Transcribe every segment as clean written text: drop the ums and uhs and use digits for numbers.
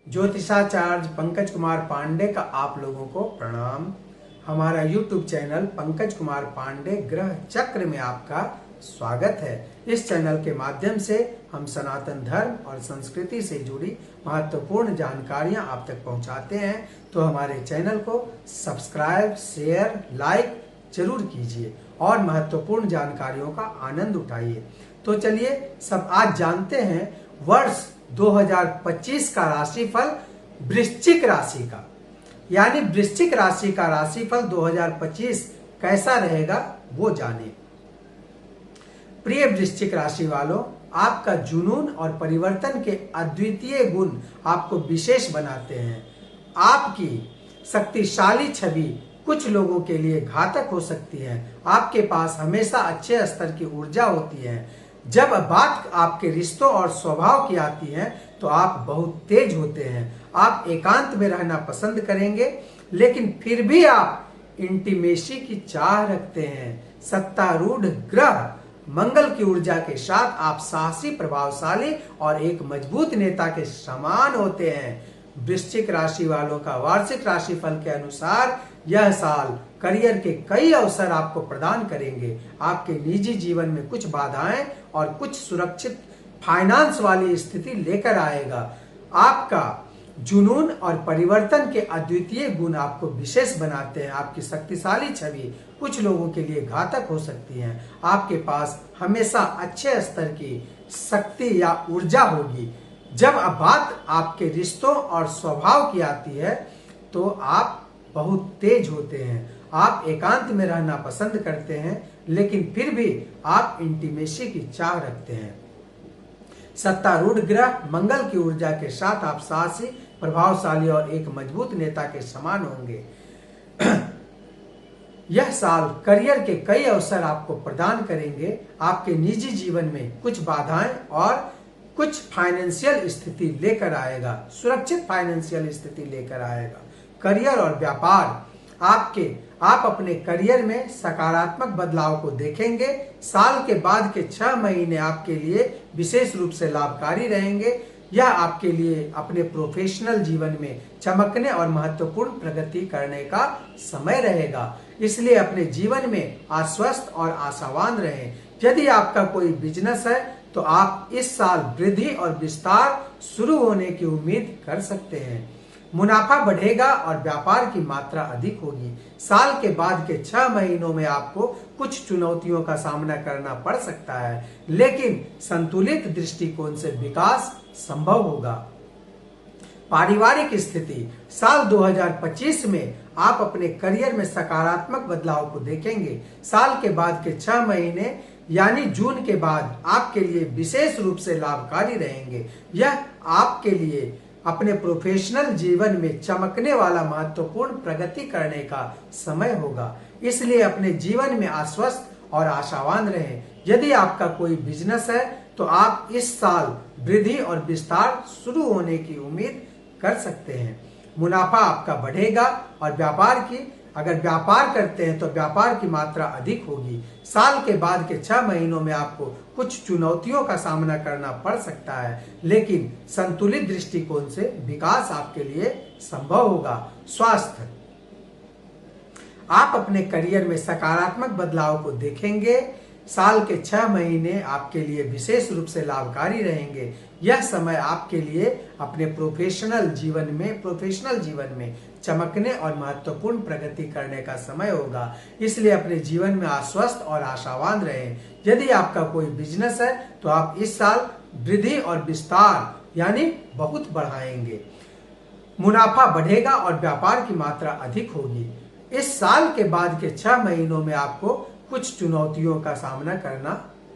ज्योतिषाचार्य पंकज कुमार पांडे का आप लोगों को प्रणाम। हमारा YouTube चैनल पंकज कुमार पांडे ग्रह चक्र में आपका स्वागत है। इस चैनल के माध्यम से हम सनातन धर्म और संस्कृति से जुड़ी महत्वपूर्ण जानकारियां आप तक पहुंचाते हैं, तो हमारे चैनल को सब्सक्राइब, शेयर, लाइक जरूर कीजिए और महत्वपूर्ण जानकारियों का आनंद उठाइए। तो चलिए सब आज जानते हैं वर्ष 2025 का राशिफल वृश्चिक राशि का, यानी वृश्चिक राशि का राशिफल 2025 कैसा रहेगा वो जाने। प्रिय वृश्चिक राशि वालों, आपका जुनून और परिवर्तन के अद्वितीय गुण आपको विशेष बनाते हैं। आपकी शक्तिशाली छवि कुछ लोगों के लिए घातक हो सकती है। आपके पास हमेशा अच्छे स्तर की ऊर्जा होती है। जब बात आपके रिश्तों और स्वभाव की आती है तो आप बहुत तेज होते हैं। आप एकांत में रहना पसंद करेंगे, लेकिन फिर भी आप इंटीमेसी की चाह रखते हैं। सत्तारूढ़ ग्रह मंगल की ऊर्जा के साथ आप साहसी, प्रभावशाली और एक मजबूत नेता के समान होते हैं। वृश्चिक राशि वालों का वार्षिक राशिफल के अनुसार यह साल करियर के कई अवसर आपको प्रदान करेंगे। आपके निजी जीवन में कुछ बाधाएं और कुछ सुरक्षित फाइनेंस वाली स्थिति लेकर आएगा। आपका जुनून और परिवर्तन के अद्वितीय गुण आपको विशेष बनाते हैं। आपकी शक्तिशाली छवि कुछ लोगों के लिए घातक हो सकती है। आपके पास हमेशा अच्छे स्तर की शक्ति या ऊर्जा होगी। जब अब बात आपके रिश्तों और स्वभाव की आती है तो आप बहुत तेज होते हैं। आप एकांत में रहना पसंद करते हैं, लेकिन फिर भी आप इंटीमेसी की चाह रखते हैं। सत्तारूढ़ ग्रह मंगल की ऊर्जा के साथ आप साहसी, प्रभावशाली और एक मजबूत नेता के समान होंगे। यह साल करियर के कई अवसर आपको प्रदान करेंगे। आपके निजी जीवन में कुछ बाधाएं और कुछ फाइनेंशियल स्थिति लेकर आएगा, सुरक्षित फाइनेंशियल स्थिति लेकर आएगा। करियर और व्यापार आप अपने करियर में सकारात्मक बदलाव को देखेंगे। साल के बाद के 6 महीने आपके लिए विशेष रूप से लाभकारी रहेंगे। यह आपके लिए अपने प्रोफेशनल जीवन में चमकने और महत्वपूर्ण प्रगति करने का समय रहेगा। इसलिए अपने जीवन में आश्वस्त और आशावान रहें। यदि आपका कोई बिजनेस है तो आप इस साल वृद्धि और विस्तार शुरू होने की उम्मीद कर सकते हैं। मुनाफा बढ़ेगा और व्यापार की मात्रा अधिक होगी। साल के बाद के 6 महीनों में आपको कुछ चुनौतियों का सामना करना पड़ सकता है, लेकिन संतुलित दृष्टिकोण से विकास संभव होगा। पारिवारिक स्थिति साल 2025 में आप अपने करियर में सकारात्मक बदलाव को देखेंगे। साल के बाद के 6 महीने यानी जून के बाद आपके लिए विशेष रूप से लाभकारी रहेंगे। यह आपके लिए अपने प्रोफेशनल जीवन में चमकने वाला महत्वपूर्ण प्रगति करने का समय होगा। इसलिए अपने जीवन में आश्वस्त और आशावान रहें। यदि आपका कोई बिजनेस है तो आप इस साल वृद्धि और विस्तार शुरू होने की उम्मीद कर सकते हैं। मुनाफा आपका बढ़ेगा और अगर व्यापार करते हैं तो व्यापार की मात्रा अधिक होगी। साल के बाद के 6 महीनों में आपको कुछ चुनौतियों का सामना करना पड़ सकता है, लेकिन संतुलित दृष्टिकोण से विकास आपके लिए संभव होगा। स्वास्थ्य आप अपने करियर में सकारात्मक बदलाव को देखेंगे। साल के 6 महीने आपके लिए विशेष रूप से लाभकारी रहेंगे। यह समय आपके लिए अपने प्रोफेशनल जीवन में चमकने और महत्वपूर्ण प्रगति करने का समय होगा। इसलिए अपने जीवन में आश्वस्त और आशावान रहें। यदि आपका कोई बिजनेस है तो आप इस साल वृद्धि और विस्तार यानी बहुत बढ़ाएंगे। मुनाफा बढ़ेगा और व्यापार की मात्रा अधिक होगी। इस साल के बाद के 6 महीनों में आपको कुछ चुनौतियों का सामना करना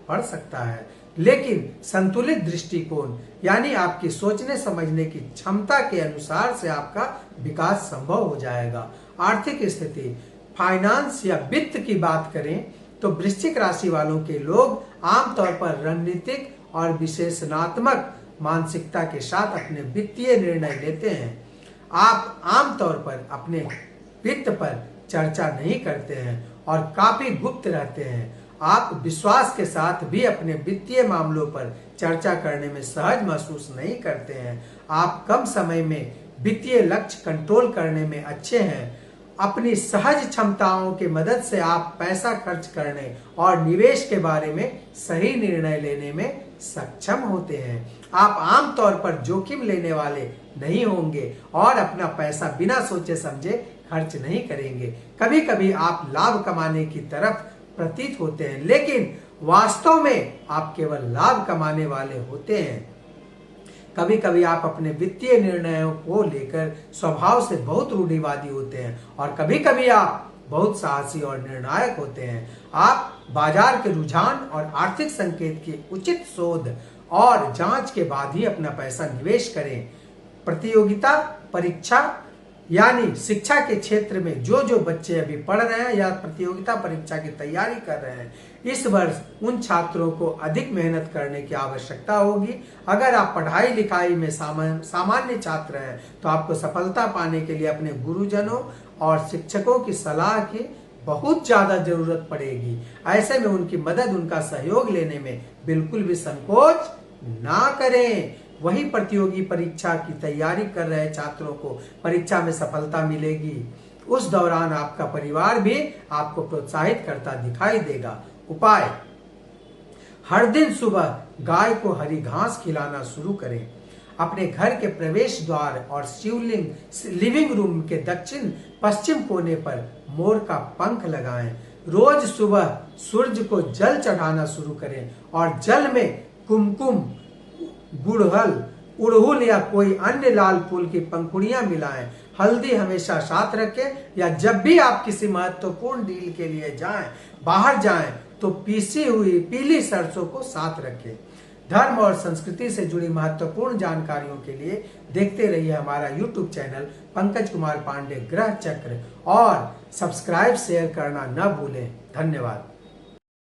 पड़ सकता है, लेकिन संतुलित दृष्टिकोण यानी आपकी सोचने समझने की क्षमता के अनुसार से आपका विकास संभव हो जाएगा। आर्थिक स्थिति फाइनेंस या वित्त की बात करें तो वृश्चिक राशि वालों के लोग आमतौर पर रणनीतिक और विश्लेषणात्मक मानसिकता के साथ अपने वित्तीय निर्णय लेते हैं। आप आमतौर पर अपने वित्त पर चर्चा नहीं करते हैं और काफी गुप्त रहते हैं। आप विश्वास के साथ भी अपने वित्तीय मामलों पर चर्चा करने में सहज महसूस नहीं करते हैं। आप कम समय में वित्तीय लक्ष्य कंट्रोल करने में अच्छे हैं। अपनी सहज क्षमताओं की मदद से आप पैसा खर्च करने और निवेश के बारे में सही निर्णय लेने में सक्षम होते हैं। आप आमतौर पर जोखिम लेने वाले नहीं होंगे और अपना पैसा बिना सोचे समझे खर्च नहीं करेंगे। कभी कभी आप लाभ कमाने की तरफ प्रतीत होते हैं, लेकिन वास्तव में आप केवल लाभ कमाने वाले होते हैं। कभी कभी आप अपने वित्तीय निर्णयों को लेकर स्वभाव से बहुत रूढ़िवादी होते हैं और कभी कभी आप बहुत साहसी और निर्णायक होते हैं। आप बाजार के रुझान और आर्थिक संकेत की उचित शोध और जांच के बाद ही अपना पैसा निवेश करें। प्रतियोगिता परीक्षा यानी शिक्षा के क्षेत्र में जो बच्चे अभी पढ़ रहे हैं या प्रतियोगिता परीक्षा की तैयारी कर रहे हैं, इस वर्ष उन छात्रों को अधिक मेहनत करने की आवश्यकता होगी। अगर आप पढ़ाई लिखाई में सामान्य छात्र हैं तो आपको सफलता पाने के लिए अपने गुरुजनों और शिक्षकों की सलाह की बहुत ज्यादा जरूरत पड़ेगी। ऐसे में उनकी मदद, उनका सहयोग लेने में बिल्कुल भी संकोच ना करें। वही प्रतियोगी परीक्षा की तैयारी कर रहे छात्रों को परीक्षा में सफलता मिलेगी। उस दौरान आपका परिवार भी आपको प्रोत्साहित करता दिखाई देगा। उपाय: हर दिन सुबह गाय को हरी घास खिलाना शुरू करें। अपने घर के प्रवेश द्वार और लिविंग रूम के दक्षिण पश्चिम कोने पर मोर का पंख लगाएं। रोज सुबह सूर्य को जल चढ़ाना शुरू करें और जल में कुमकुम, उड़हुल या कोई अन्य लाल फूल की पंखुड़ियां मिलाएं। हल्दी हमेशा साथ रखें या जब भी आप किसी महत्वपूर्ण डील के लिए बाहर जाएं तो पीसी हुई पीली सरसों को साथ रखें। धर्म और संस्कृति से जुड़ी महत्वपूर्ण जानकारियों के लिए देखते रहिए हमारा YouTube चैनल पंकज कुमार पांडे ग्रह चक्र और सब्सक्राइब शेयर करना न भूलें। धन्यवाद।